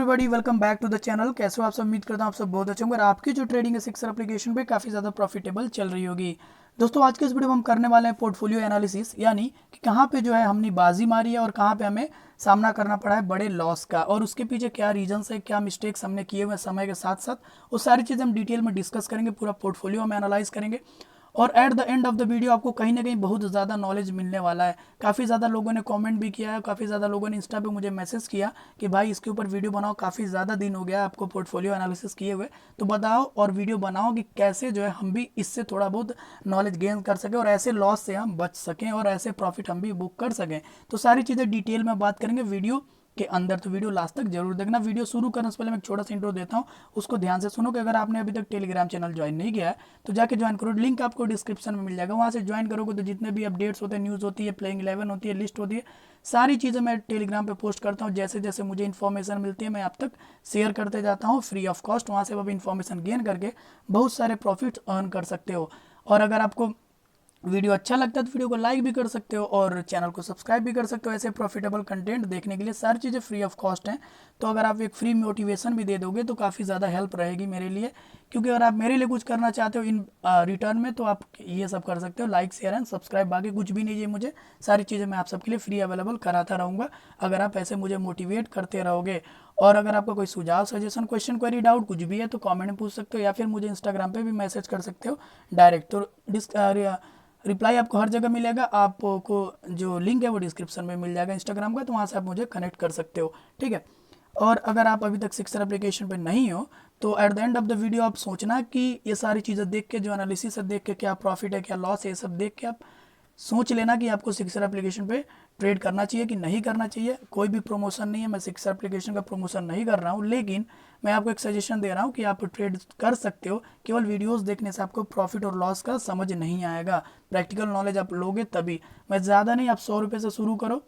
Everybody welcome back to the channel. कैसे हो आप सब? उम्मीद करता हूँ आप सब बहुत अच्छे होंगे और आपकी जो ट्रेडिंग है सिक्सर एप्लीकेशन पे काफ़ी ज़्यादा प्रॉफिटेबल चल रही होगी। दोस्तों आज के इस वीडियो में हम करने वाले हैं पोर्टफोलियो एनालिसिस, यानी कि कहाँ पे जो है हमने बाजी मारी है और कहाँ पे हमें सामना करना पड़ा है बड़े लॉस का, और उसके पीछे क्या रीजंस है, क्या मिस्टेक्स हमने किए हुए समय के साथ साथ वो सारी चीज़ें हम डिटेल में डिस्कस करेंगे। पूरा पोर्टफोलियो हम एनालाइज करेंगे और at the end of the video आपको कहीं ना कहीं बहुत ज़्यादा नॉलेज मिलने वाला है। काफ़ी ज़्यादा लोगों ने कमेंट भी किया है, काफ़ी ज़्यादा लोगों ने इंस्टा पे मुझे मैसेज किया कि भाई इसके ऊपर वीडियो बनाओ, काफ़ी ज़्यादा दिन हो गया आपको पोर्टफोलियो एनालिसिस किए हुए, तो बताओ और वीडियो बनाओ कि कैसे जो है हम भी इससे थोड़ा बहुत नॉलेज गेन कर सकें और ऐसे लॉस से हम बच सकें और ऐसे प्रॉफिट हम भी बुक कर सकें। तो सारी चीज़ें डिटेल में बात करेंगे वीडियो के अंदर, तो वीडियो लास्ट तक जरूर देखना। वीडियो शुरू करने से पहले मैं एक छोटा सा इंट्रो देता हूँ, उसको ध्यान से सुनो कि अगर आपने अभी तक टेलीग्राम चैनल ज्वाइन नहीं किया है तो जाके ज्वाइन करो। लिंक आपको डिस्क्रिप्शन में मिल जाएगा, वहाँ से ज्वाइन करोगे तो जितने भी अपडेट्स होते हैं, न्यूज़ होती है, प्लेइंग 11 होती है, लिस्ट होती है, सारी चीज़ें मैं टेलीग्राम पे पोस्ट करता हूँ। जैसे जैसे मुझे इन्फॉर्मेशन मिलती है मैं आप तक शेयर करते जाता हूँ फ्री ऑफ कॉस्ट। वहाँ से आप इन्फॉर्मेशन गेन करके बहुत सारे प्रॉफिट्स अर्न कर सकते हो। और अगर आपको वीडियो अच्छा लगता है तो वीडियो को लाइक भी कर सकते हो और चैनल को सब्सक्राइब भी कर सकते हो। ऐसे प्रॉफिटेबल कंटेंट देखने के लिए सारी चीज़ें फ्री ऑफ कॉस्ट हैं। तो अगर आप एक फ्री मोटिवेशन भी दे दोगे तो काफ़ी ज़्यादा हेल्प रहेगी मेरे लिए, क्योंकि अगर आप मेरे लिए कुछ करना चाहते हो इन रिटर्न में तो आप ये सब कर सकते हो, लाइक शेयर एंड सब्सक्राइब। बाकी कुछ भी नहीं चाहिए मुझे, सारी चीज़ें मैं आप सबके लिए फ्री अवेलेबल कराता रहूँगा अगर आप ऐसे मुझे मोटिवेट करते रहोगे। और अगर आपका कोई सुझाव, सजेशन, क्वेश्चन, क्वेरी, डाउट कुछ भी है तो कमेंट में पूछ सकते हो या फिर मुझे इंस्टाग्राम पे भी मैसेज कर सकते हो डायरेक्ट। तो रिप्लाई आपको हर जगह मिलेगा। आपको जो लिंक है वो डिस्क्रिप्शन में मिल जाएगा इंस्टाग्राम का, तो वहाँ से आप मुझे कनेक्ट कर सकते हो, ठीक है। और अगर आप अभी तक सिक्सर एप्लीकेशन पे नहीं हो तो at the end of the video आप सोचना कि ये सारी चीज़ें देख के, जो एनालिसिस है देख के, क्या प्रॉफिट है क्या लॉस है, ये सब देख के आप सोच लेना कि आपको सिक्सर एप्लीकेशन पे ट्रेड करना चाहिए कि नहीं करना चाहिए। कोई भी प्रमोशन नहीं है, मैं सिक्सर एप्लीकेशन का प्रमोशन नहीं कर रहा हूँ, लेकिन मैं आपको एक सजेशन दे रहा हूँ कि आप ट्रेड कर सकते हो। केवल वीडियोस देखने से आपको प्रॉफिट और लॉस का समझ नहीं आएगा, प्रैक्टिकल नॉलेज आप लोगे तभी। मैं ज़्यादा नहीं, आप 100 रुपये से शुरू करो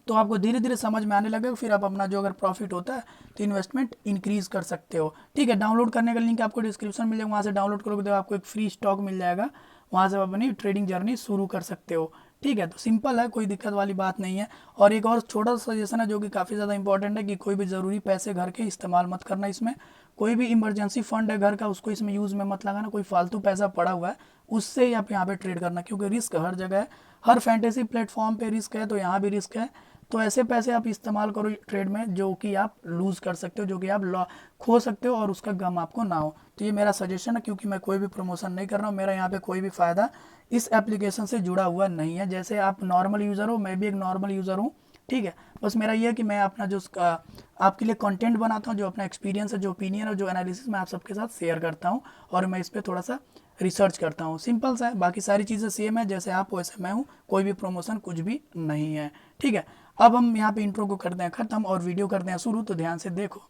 तो आपको धीरे धीरे समझ में आने लगेगा। फिर आप अपना जो अगर प्रॉफिट होता है तो इन्वेस्टमेंट इंक्रीज कर सकते हो, ठीक है। डाउनलोड करने का लिंक आपको डिस्क्रिप्शन मिल जाएगा, वहाँ से डाउनलोड करोगे तो आपको एक फ्री स्टॉक मिल जाएगा, वहाँ से आप अपनी ट्रेडिंग जर्नी शुरू कर सकते हो, ठीक है। तो सिंपल है, कोई दिक्कत वाली बात नहीं है। और एक और छोटा सा सजेशन है जो कि काफ़ी ज़्यादा इंपॉर्टेंट है कि कोई भी ज़रूरी पैसे घर के इस्तेमाल मत करना इसमें। कोई भी इमरजेंसी फंड है घर का उसको इसमें यूज़ में मत लगाना। कोई फालतू पैसा पड़ा हुआ है उससे आप यहाँ पे ट्रेड करना, क्योंकि रिस्क हर जगह है, हर फैंटेसी प्लेटफॉर्म पे रिस्क है तो यहाँ भी रिस्क है। तो ऐसे पैसे आप इस्तेमाल करो ट्रेड में जो कि आप लूज़ कर सकते हो, जो कि आप खो सकते हो और उसका गम आपको ना हो। तो ये मेरा सजेशन है, क्योंकि मैं कोई भी प्रमोशन नहीं कर रहा हूँ, मेरा यहाँ पे कोई भी फ़ायदा इस एप्लीकेशन से जुड़ा हुआ नहीं है। जैसे आप नॉर्मल यूज़र हो, मैं भी एक नॉर्मल यूज़र हूँ, ठीक है। बस मेरा ये है कि मैं अपना जो आपके लिए कंटेंट बनाता हूँ, जो अपना एक्सपीरियंस है, जो ओपिनियन है, जो एनालिसिस मैं आप सबके साथ शेयर करता हूँ और मैं इस पर थोड़ा सा रिसर्च करता हूँ। सिंपल सा है, बाकी सारी चीज़ें सेम है, जैसे आप वैसे मैं हूँ, कोई भी प्रमोशन कुछ भी नहीं है, ठीक है। अब हम यहाँ पे इंट्रो को करते हैं ख़त्म और वीडियो करते हैं शुरू। तो ध्यान से देखो,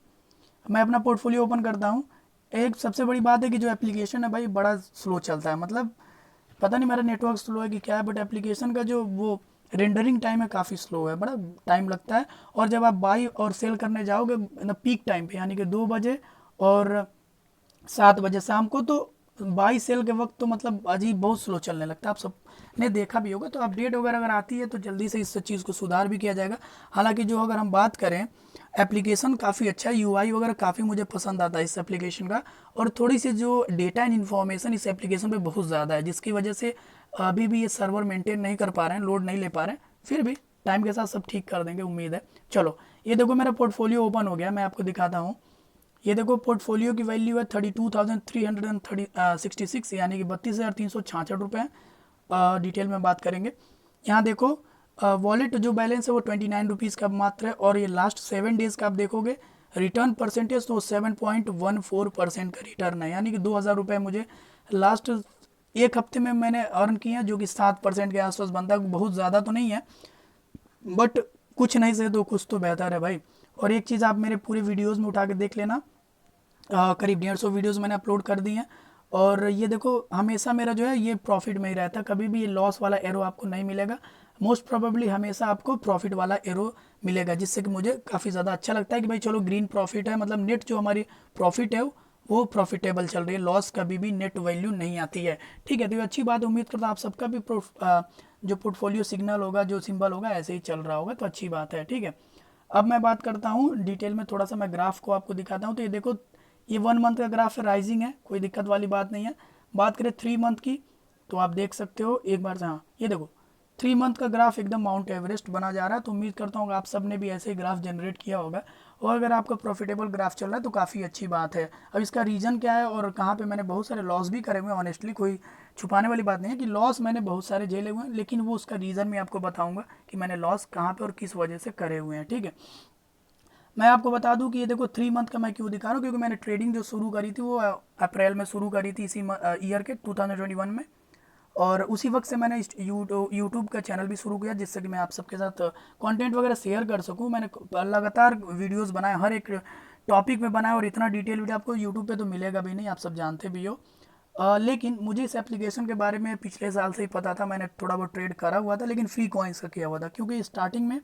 मैं अपना पोर्टफोलियो ओपन करता हूँ। एक सबसे बड़ी बात है कि जो एप्लीकेशन है भाई बड़ा स्लो चलता है, मतलब पता नहीं मेरा नेटवर्क स्लो है कि क्या है, बट एप्लीकेशन का जो वो रेंडरिंग टाइम है काफ़ी स्लो है, बड़ा टाइम लगता है। और जब आप बाई और सेल करने जाओगे मतलब पीक टाइम पे, यानी कि 2 बजे और 7 बजे शाम को, तो बाई सेल के वक्त तो मतलब अजीब बहुत स्लो चलने लगता है। आप सब ने देखा भी होगा। तो अपडेट वगैरह अगर आती है तो जल्दी से इस चीज़ को सुधार भी किया जाएगा। हालांकि जो अगर हम बात करें, एप्लीकेशन काफ़ी अच्छा है, यूआई वगैरह काफ़ी मुझे पसंद आता है इस एप्लीकेशन का। और थोड़ी सी जो डेटा एंड इन्फॉर्मेशन इस एप्लीकेशन पे बहुत ज़्यादा है, जिसकी वजह से अभी भी ये सर्वर मेंटेन नहीं कर पा रहे हैं, लोड नहीं ले पा रहे हैं। फिर भी टाइम के साथ सब ठीक कर देंगे, उम्मीद है। चलो ये देखो मेरा पोर्टफोलियो ओपन हो गया, मैं आपको दिखाता हूँ। ये देखो पोर्टफोलियो की वैल्यू है 32,366, यानी कि 32,366 रुपये। डिटेल में बात करेंगे, यहाँ देखो वॉलेट जो बैलेंस है वो 29 रुपीज़ का मात्र है। और ये लास्ट 7 डेज़ का आप देखोगे रिटर्न परसेंटेज तो 7.14% का रिटर्न है, यानी कि 2,000 रुपये मुझे लास्ट एक हफ्ते में मैंने अर्न किया, जो कि 7% के आसपास बनता है। बहुत ज़्यादा तो नहीं है, बट कुछ नहीं से तो कुछ तो बेहतर है भाई। और एक चीज़ आप मेरे पूरे वीडियोज़ में उठा के देख लेना, करीब 150 वीडियोस मैंने अपलोड कर दी हैं। और ये देखो हमेशा मेरा जो है ये प्रॉफिट में ही रहता है, कभी भी ये लॉस वाला एरो आपको नहीं मिलेगा। मोस्ट प्रोबेबली हमेशा आपको प्रॉफिट वाला एरो मिलेगा, जिससे कि मुझे काफ़ी ज़्यादा अच्छा लगता है कि भाई चलो ग्रीन प्रॉफिट है, मतलब नेट जो हमारी प्रॉफिट है वो प्रॉफिटेबल चल रही है, लॉस कभी भी नेट वैल्यू नहीं आती है, ठीक है। तो ये अच्छी बात, उम्मीद करता हूँ आप सबका भी जो पोर्टफोलियो सिग्नल होगा, जो सिंबल होगा ऐसे ही चल रहा होगा, तो अच्छी बात है, ठीक है। अब मैं बात करता हूँ डिटेल में, थोड़ा सा मैं ग्राफ को आपको दिखाता हूँ। तो ये देखो, ये 1 मंथ का ग्राफ है, राइजिंग है, कोई दिक्कत वाली बात नहीं है। बात करें 3 मंथ की, तो आप देख सकते हो एक बार से, हाँ ये देखो 3 मंथ का ग्राफ एकदम माउंट एवरेस्ट बना जा रहा है। तो उम्मीद करता हूँ आप सब ने भी ऐसे ही ग्राफ जनरेट किया होगा, और अगर आपका प्रॉफिटेबल ग्राफ चल रहा है तो काफ़ी अच्छी बात है। अब इसका रीज़न क्या है और कहाँ पे मैंने बहुत सारे लॉस भी करे हुए हैं, ऑनेस्टली कोई छुपाने वाली बात नहीं है कि लॉस मैंने बहुत सारे झेले हुए हैं, लेकिन वो उसका रीज़न मैं आपको बताऊंगा कि मैंने लॉस कहाँ पे और किस वजह से करे हुए हैं, ठीक है। मैं आपको बता दूं कि ये देखो 3 मंथ का मैं क्यों दिखा रहा हूँ, क्योंकि मैंने ट्रेडिंग जो शुरू करी थी वो अप्रैल में शुरू करी थी, इसी ईयर के 2021 में। और उसी वक्त से मैंने यूट्यूब का चैनल भी शुरू किया, जिससे कि मैं आप सबके साथ कंटेंट वगैरह शेयर कर सकूं। मैंने लगातार वीडियोस बनाए, हर एक टॉपिक में बनाया, और इतना डिटेल वीडियो आपको यूट्यूब पे तो मिलेगा भी नहीं, आप सब जानते भी हो। लेकिन मुझे इस एप्लीकेशन के बारे में पिछले साल से ही पता था, मैंने थोड़ा बहुत ट्रेड करा हुआ था, लेकिन फ्री कॉइन्स का किया हुआ था, क्योंकि स्टार्टिंग में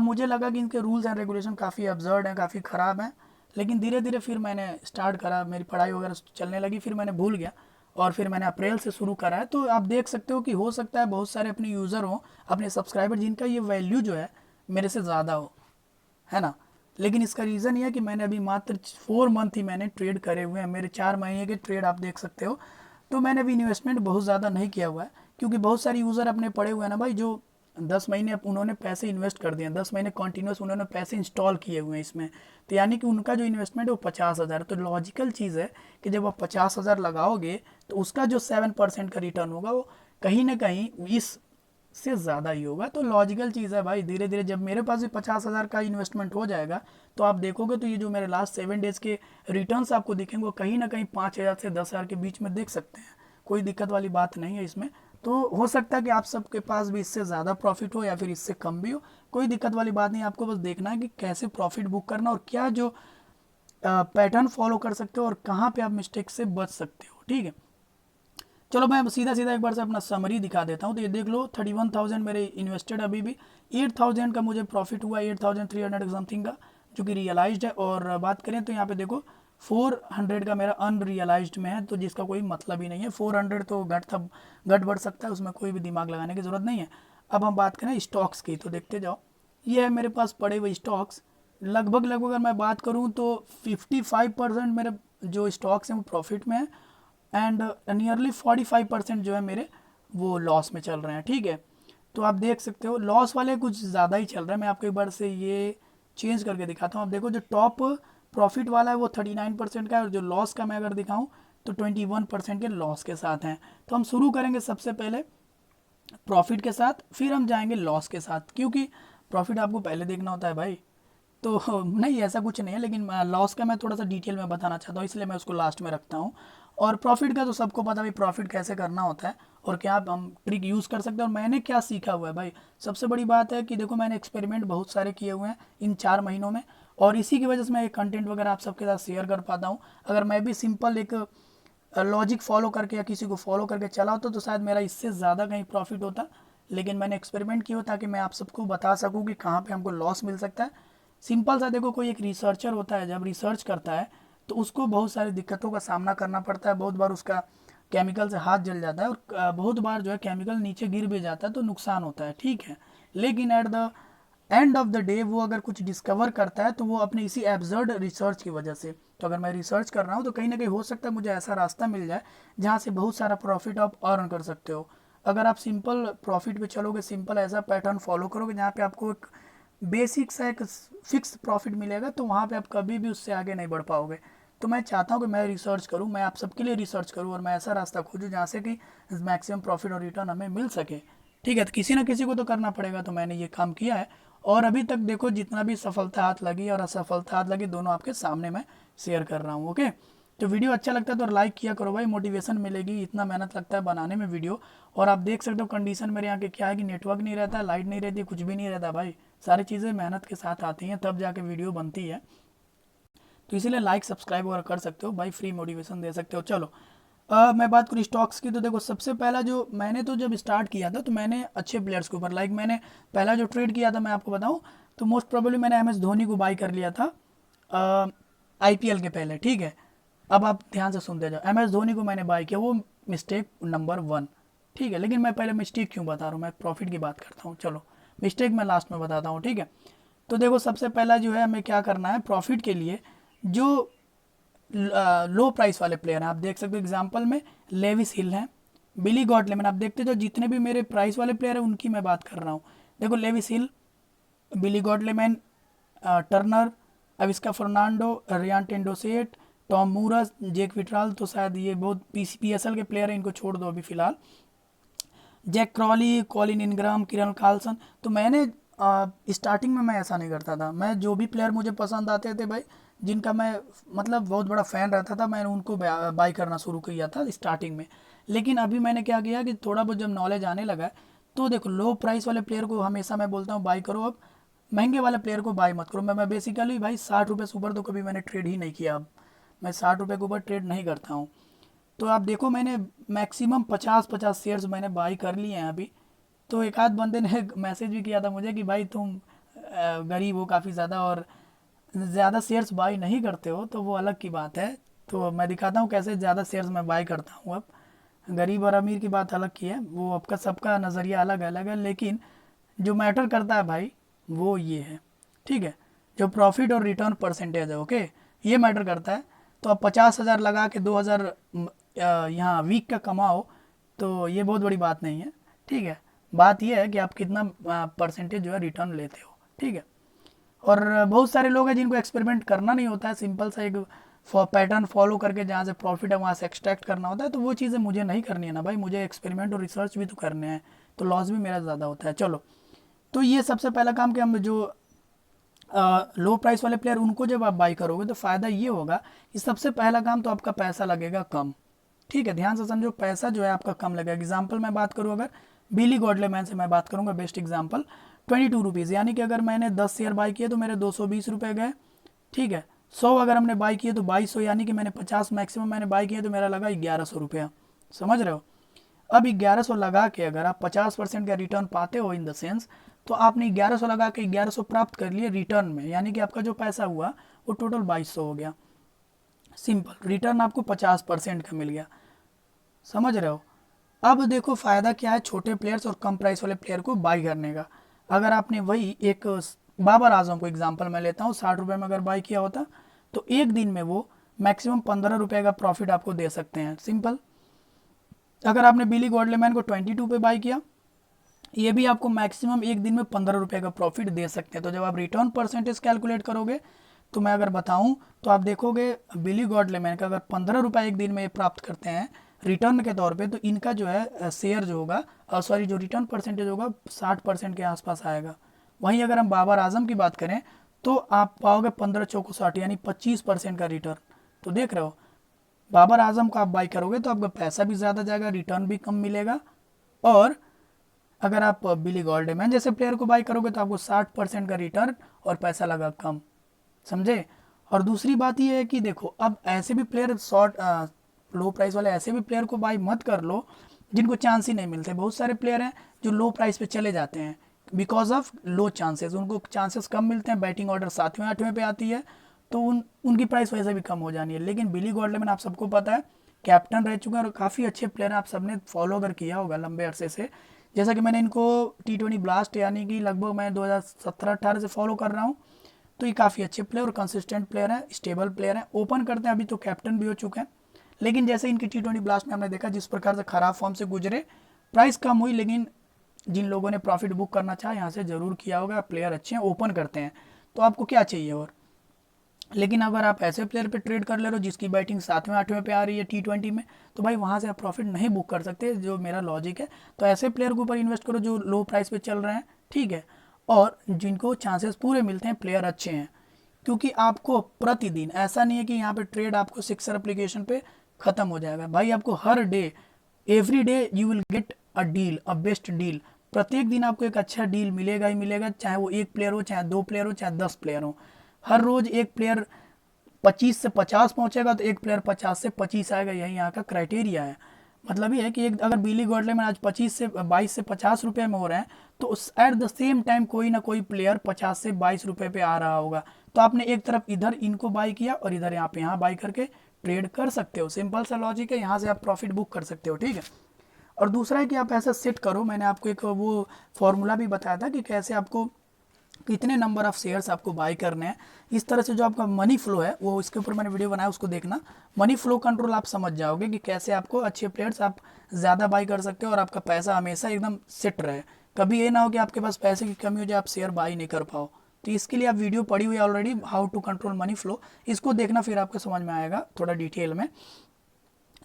मुझे लगा कि इनके रूल्स एंड रेगुलेशन काफ़ी अब्जर्ड हैं, काफ़ी ख़राब हैं। लेकिन धीरे धीरे फिर मैंने स्टार्ट करा, मेरी पढ़ाई वगैरह चलने लगी, फिर मैंने भूल गया, और फिर मैंने अप्रैल से शुरू करा है। तो आप देख सकते हो कि हो सकता है बहुत सारे अपने यूज़र हो, अपने सब्सक्राइबर, जिनका ये वैल्यू जो है मेरे से ज़्यादा हो, है ना। लेकिन इसका रीज़न ये है कि मैंने अभी मात्र 4 मंथ ही मैंने ट्रेड करे हुए हैं, मेरे 4 महीने के ट्रेड आप देख सकते हो। तो मैंने अभी इन्वेस्टमेंट बहुत ज़्यादा नहीं किया हुआ है, क्योंकि बहुत सारे यूज़र अपने पड़े हुए हैं ना भाई, जो 10 महीने उन्होंने पैसे इन्वेस्ट कर दिए, 10 महीने कॉन्टीन्यूस उन्होंने पैसे इंस्टॉल किए हुए हैं इसमें। तो यानी कि उनका जो इन्वेस्टमेंट है वो 50,000। तो लॉजिकल चीज़ है कि जब आप 50,000 लगाओगे तो उसका जो 7% का रिटर्न होगा वो कहीं ना कहीं इस से ज़्यादा ही होगा। तो लॉजिकल चीज़ है भाई, धीरे धीरे जब मेरे पास भी 50,000 का इन्वेस्टमेंट हो जाएगा, तो आप देखोगे तो ये जो मेरे लास्ट 7 डेज़ के रिटर्न्स आपको दिखेंगे वो कहीं ना कहीं 5,000 से 10,000 के बीच में देख सकते हैं। कोई दिक्कत वाली बात नहीं है इसमें। तो हो सकता है कि आप सबके पास भी इससे ज़्यादा प्रॉफिट हो या फिर इससे कम भी हो, कोई दिक्कत वाली बात नहीं। आपको बस देखना है कि कैसे प्रॉफिट बुक करना और क्या जो पैटर्न फॉलो कर सकते हो और कहाँ पे आप मिस्टेक से बच सकते हो, ठीक है। चलो मैं सीधा सीधा एक बार से अपना समरी दिखा देता हूँ। तो ये देख लो 31,000 मेरे इन्वेस्टेड, अभी भी 8,000 का मुझे प्रॉफिट हुआ, 8,300 समथिंग का, जो कि रियलाइज्ड है। और बात करें तो यहाँ पे देखो 400 का मेरा अनरियलाइज्ड में है, तो जिसका कोई मतलब ही नहीं है। 400 तो घट बढ़ सकता है, उसमें कोई भी दिमाग लगाने की ज़रूरत नहीं है। अब हम बात करें स्टॉक्स की, तो देखते जाओ, ये है मेरे पास पड़े हुए स्टॉक्स। लगभग अगर मैं बात करूँ तो 55% मेरे जो स्टॉक्स हैं वो प्रॉफिट में है, एंड नियरली 45% जो है मेरे वो लॉस में चल रहे हैं, ठीक है। तो आप देख सकते हो लॉस वाले कुछ ज़्यादा ही चल रहे हैं। मैं आपको एक बार से ये चेंज करके दिखाता हूँ। आप देखो जो टॉप प्रॉफिट वाला है वो 39% का है, और जो लॉस का मैं अगर दिखाऊँ तो 21% के लॉस के साथ हैं। तो हम शुरू करेंगे सबसे पहले प्रॉफिट के साथ, फिर हम जाएंगे लॉस के साथ, क्योंकि प्रॉफिट आपको पहले देखना होता है भाई। तो नहीं, ऐसा कुछ नहीं है, लेकिन लॉस का मैं थोड़ा सा डिटेल में बताना चाहता हूँ, इसलिए मैं उसको लास्ट में रखता हूँ। और प्रॉफिट का तो सबको पता भाई, प्रॉफिट कैसे करना होता है और क्या हम ट्रिक यूज़ कर सकते हैं, और मैंने क्या सीखा हुआ है भाई। सबसे बड़ी बात है कि देखो मैंने एक्सपेरिमेंट बहुत सारे किए हुए हैं इन 4 महीनों में, और इसी की वजह से मैं ये कंटेंट वगैरह आप सबके साथ शेयर कर पाता हूँ। अगर मैं भी सिंपल एक लॉजिक फॉलो करके या किसी को फॉलो करके चला होता तो शायद मेरा इससे ज़्यादा कहीं प्रॉफिट होता, लेकिन मैंने एक्सपेरिमेंट किया ताकि मैं आप सबको बता सकूँ कि कहाँ पे हमको लॉस मिल सकता है। सिंपल सा देखो, कोई एक रिसर्चर होता है, जब रिसर्च करता है तो उसको बहुत सारी दिक्कतों का सामना करना पड़ता है। बहुत बार उसका केमिकल से हाथ जल जाता है, और बहुत बार जो है केमिकल नीचे गिर भी जाता है तो नुकसान होता है, ठीक है। लेकिन at the end of the day वो अगर कुछ डिस्कवर करता है तो वो अपने इसी एब्जर्ड रिसर्च की वजह से। तो अगर मैं रिसर्च कर रहा हूँ तो कहीं ना कहीं हो सकता है मुझे ऐसा रास्ता मिल जाए जहाँ से बहुत सारा प्रॉफिट आप अर्न कर सकते हो। अगर आप सिंपल प्रॉफिट पे चलोगे, सिंपल ऐसा पैटर्न फॉलो करोगे जहाँ पे आपको एक बेसिक सा एक फिक्स प्रॉफिट मिलेगा, तो वहाँ पे आप कभी भी उससे आगे नहीं बढ़ पाओगे। तो मैं चाहता हूँ कि मैं रिसर्च करूँ, मैं आप सबके लिए रिसर्च करूँ, और मैं ऐसा रास्ता खोजूँ जहाँ से कि मैक्सिमम प्रॉफिट और रिटर्न हमें मिल सके, ठीक है। तो किसी ना किसी को तो करना पड़ेगा, तो मैंने ये काम किया है। और अभी तक देखो जितना भी सफलता हाथ लगी और असफलता हाथ लगी, दोनों आपके सामने मैं शेयर कर रहा हूँ, ओके। तो वीडियो अच्छा लगता है तो लाइक किया करो भाई, मोटिवेशन मिलेगी, इतना मेहनत लगता है बनाने में वीडियो। और आप देख सकते हो कंडीशन मेरे यहाँ के क्या है कि नेटवर्क नहीं रहता, लाइट नहीं रहती, कुछ भी नहीं रहता भाई। सारी चीज़ें मेहनत के साथ आती हैं, तब जाके वीडियो बनती है। तो इसीलिए लाइक सब्सक्राइब वगैरह कर सकते हो भाई, फ्री मोटिवेशन दे सकते हो। चलो मैं बात करूँ स्टॉक्स की, तो देखो सबसे पहला जो मैंने तो जब स्टार्ट किया था तो मैंने अच्छे प्लेयर्स के ऊपर, लाइक मैंने पहला जो ट्रेड किया था मैं आपको बताऊँ तो मोस्ट प्रोबेबली मैंने MS धोनी को बाई कर लिया था IPL के पहले, ठीक है। अब आप ध्यान से सुनते जाओ, MS धोनी को मैंने बाई किया, वो मिस्टेक नंबर 1, ठीक है। लेकिन मैं पहले मिस्टेक क्यों बता रहा हूँ, मैं प्रॉफिट की बात करता हूँ। चलो मिस्टेक मैं लास्ट में बताता हूँ, ठीक है। तो देखो सबसे पहला जो है हमें क्या करना है, प्रॉफिट के लिए जो लो प्राइस वाले प्लेयर हैं, आप देख सकते हो एग्जांपल में लेविस हिल हैं, बिली गॉटलेमैन, आप देखते हो जितने भी मेरे प्राइस वाले प्लेयर हैं उनकी मैं बात कर रहा हूँ। देखो Lewis Hill, Billy Gottleman, Turner, Avishka Fernando, Ryan Tendoschate, Tom Moores, Jake विट्राल, तो शायद ये बहुत PSL के प्लेयर हैं, इनको छोड़ दो अभी फिलहाल। जैक क्रॉली, कॉलिन इनग्राम, किरण कार्लसन। तो मैंने स्टार्टिंग में मैं ऐसा नहीं करता था, मैं जो भी प्लेयर मुझे पसंद आते थे भाई, जिनका मैं मतलब बहुत बड़ा फ़ैन रहता था, मैंने उनको बाई करना शुरू किया था स्टार्टिंग में। लेकिन अभी मैंने क्या किया कि थोड़ा बहुत जब नॉलेज आने लगा, तो देखो लो प्राइस वाले प्लेयर को हमेशा मैं बोलता हूँ बाई करो, अब महंगे वाले प्लेयर को बाई मत करो। मैं बेसिकली भाई 60 रुपये से ऊपर तो कभी मैंने ट्रेड ही नहीं किया, अब मैं 60 रुपये के ऊपर ट्रेड नहीं करता हूँ। तो आप देखो मैंने मैक्सिमम 50-50 शेयर्स मैंने बाई कर लिए हैं अभी। तो एक आध बंदे ने मैसेज भी किया था मुझे कि भाई तुम गरीब हो काफ़ी ज़्यादा और ज़्यादा शेयर्स बाई नहीं करते हो, तो वो अलग की बात है। तो मैं दिखाता हूँ कैसे ज़्यादा शेयर्स मैं बाई करता हूँ। अब गरीब और अमीर की बात अलग की है, वो आपका सबका नज़रिया अलग अलग है, लेकिन जो मैटर करता है भाई वो ये है, ठीक है, जो प्रॉफिट और रिटर्न परसेंटेज है, ओके, ये मैटर करता है। तो आप 50,000 लगा के 2,000 यहाँ वीक का कमाओ, तो ये बहुत बड़ी बात नहीं है, ठीक है। बात ये है कि आप कितना परसेंटेज जो है रिटर्न लेते हो, ठीक है। और बहुत सारे लोग हैं जिनको एक्सपेरिमेंट करना नहीं होता है, सिंपल सा एक पैटर्न फॉलो करके जहाँ से प्रॉफिट है वहाँ से एक्सट्रैक्ट करना होता है। तो वो चीज़ें मुझे नहीं करनी है ना भाई, मुझे एक्सपेरिमेंट और रिसर्च भी तो करने हैं, तो लॉस भी मेरा ज़्यादा होता है। चलो, तो ये सबसे पहला काम कि हम जो लो प्राइस वाले प्लेयर उनको जब आप बाई करोगे तो फ़ायदा ये होगा कि सबसे पहला काम तो आपका पैसा लगेगा कम, ठीक है, ध्यान से समझो, पैसा जो है आपका कम लगेगा। एग्जाम्पल मैं बात करूँ, अगर बिली गॉडलेमैन से मैं बात करूँगा, बेस्ट एग्जाम्पल 22 रुपीज़, यानी कि अगर मैंने 10 शेयर बाई किए तो मेरे 220 रुपये गए, ठीक है। 100 अगर हमने बाई किए तो 2200, यानी कि मैंने 50 मैक्सिमम मैंने बाई किए तो मेरा लगा 1100 रुपया, समझ रहे हो। अब 1100 लगा के अगर आप 50% का रिटर्न पाते हो, इन द सेंस, तो आपने 1100 लगा के 1100 प्राप्त कर लिए रिटर्न में, यानी कि आपका जो पैसा हुआ वो टोटल 2200 हो गया। सिंपल, रिटर्न आपको 50% का मिल गया, समझ रहे हो। अब देखो फ़ायदा क्या है छोटे प्लेयर्स और कम प्राइस वाले प्लेयर को बाई करने का। अगर आपने वही एक बाबर आजम को एग्जांपल मैं लेता हूँ, 60 रुपये में अगर बाई किया होता तो एक दिन में वो मैक्सिमम 15 रुपये का प्रॉफिट आपको दे सकते हैं, सिंपल। अगर आपने बिली गॉडलेमैन को 22 पे बाई किया, ये भी आपको मैक्सिमम एक दिन में 15 रुपये का प्रॉफिट दे सकते हैं। तो जब आप रिटर्न परसेंटेज कैलकुलेट करोगे, तो मैं अगर बताऊं तो आप देखोगे बिली गॉडलेमैन का अगर 15 रुपये एक दिन में प्राप्त करते हैं रिटर्न के तौर पे, तो इनका जो है शेयर जो होगा, सॉरी, जो रिटर्न परसेंटेज होगा 60% के आसपास आएगा। वहीं अगर हम बाबर आजम की बात करें तो आप पाओगे 15 चौको 60, यानी 25% का रिटर्न। तो देख रहे हो, बाबर आजम को आप बाई करोगे तो आपका पैसा भी ज़्यादा जाएगा, रिटर्न भी कम मिलेगा, और अगर आप बिली गॉल्डेमैन जैसे प्लेयर को बाई करोगे तो आपको 60% का रिटर्न और पैसा लगा कम, समझे। और दूसरी बात ये है कि देखो, अब ऐसे भी प्लेयर लो प्राइस वाले ऐसे भी प्लेयर को बाई मत कर लो जिनको चांस ही नहीं मिलते। बहुत सारे प्लेयर हैं जो लो प्राइस पे चले जाते हैं बिकॉज ऑफ लो चांसेस, उनको चांसेस कम मिलते हैं, बैटिंग ऑर्डर 7वें 8वें पे आती है, तो उनकी प्राइस वैसे भी कम हो जानी है। लेकिन बिली गॉडलेमैन आप सबको पता है कैप्टन रह चुके हैं और काफ़ी अच्छे प्लेयर हैं, आप सबने फॉलो अगर किया होगा लंबे अरसे से। जैसा कि मैंने इनको T20 ब्लास्ट यानी कि लगभग मैं 2017-18 से फॉलो कर रहा हूँ, तो ये काफ़ी अच्छे प्लेयर और कंसिस्टेंट प्लेयर हैं, स्टेबल प्लेयर हैं, ओपन करते हैं, अभी तो कैप्टन भी हो चुके हैं। लेकिन जैसे इनकी T20 ब्लास्ट में हमने देखा जिस प्रकार से ख़राब फॉर्म से गुजरे, प्राइस कम हुई, लेकिन जिन लोगों ने प्रॉफिट बुक करना चाहा यहाँ से ज़रूर किया होगा, प्लेयर अच्छे हैं, ओपन करते हैं, तो आपको क्या चाहिए और। लेकिन अगर आप ऐसे प्लेयर पे ट्रेड कर ले रहे हो जिसकी बैटिंग 7वें 8वें पे आ रही है T20 में, तो भाई वहाँ से आप प्रॉफिट नहीं बुक कर सकते, जो मेरा लॉजिक है। तो ऐसे प्लेयर के ऊपर इन्वेस्ट करो जो लो प्राइस पे चल रहे हैं, ठीक है, और जिनको चांसेस पूरे मिलते हैं, प्लेयर अच्छे हैं। क्योंकि आपको प्रतिदिन, ऐसा नहीं है कि यहाँ पे ट्रेड आपको सिक्सर एप्लीकेशन पे ख़त्म हो जाएगा, भाई आपको हर day, every day you will get a deal, a best deal. प्रत्येक दिन आपको एक अच्छा डील मिलेगा ही मिलेगा, चाहे वो एक प्लेयर हो, चाहे 2 प्लेयर हो, चाहे 10 प्लेयर हो। हर रोज़ एक प्लेयर 25 से 50 पहुंचेगा तो एक प्लेयर 50 से 25 आएगा, यही यहाँ का क्राइटेरिया है। मतलब ये है कि एक अगर बिली गॉडलेमैन आज 22 से 50 रुपये में हो रहे हैं, तो एट द सेम टाइम कोई ना कोई प्लेयर 50 से 22 रुपये पे आ रहा होगा, तो आपने एक तरफ इधर इनको बाई किया और इधर यहाँ बाई करके ट्रेड कर सकते हो। सिंपल सा लॉजिक है, यहाँ से आप प्रॉफिट बुक कर सकते हो, ठीक है। और दूसरा है कि आप ऐसा सेट करो, मैंने आपको एक वो फॉर्मूला भी बताया था कि कैसे आपको कितने नंबर ऑफ शेयर्स आपको बाई करने हैं। इस तरह से जो आपका मनी फ्लो है वो इसके ऊपर मैंने वीडियो बनाया, उसको देखना। मनी फ्लो कंट्रोल आप समझ जाओगे कि कैसे आपको अच्छे प्लेयर्स आप ज़्यादा बाई कर सकते हो और आपका पैसा हमेशा एकदम सेट रहे। कभी ये ना हो कि आपके पास पैसे की कमी हो जाए, आप शेयर बाई नहीं कर पाओ। तो इसके लिए आप वीडियो पढ़ी हुई है already, how to control money flow, इसको देखना, फिर आपको समझ में आएगा थोड़ा डिटेल में।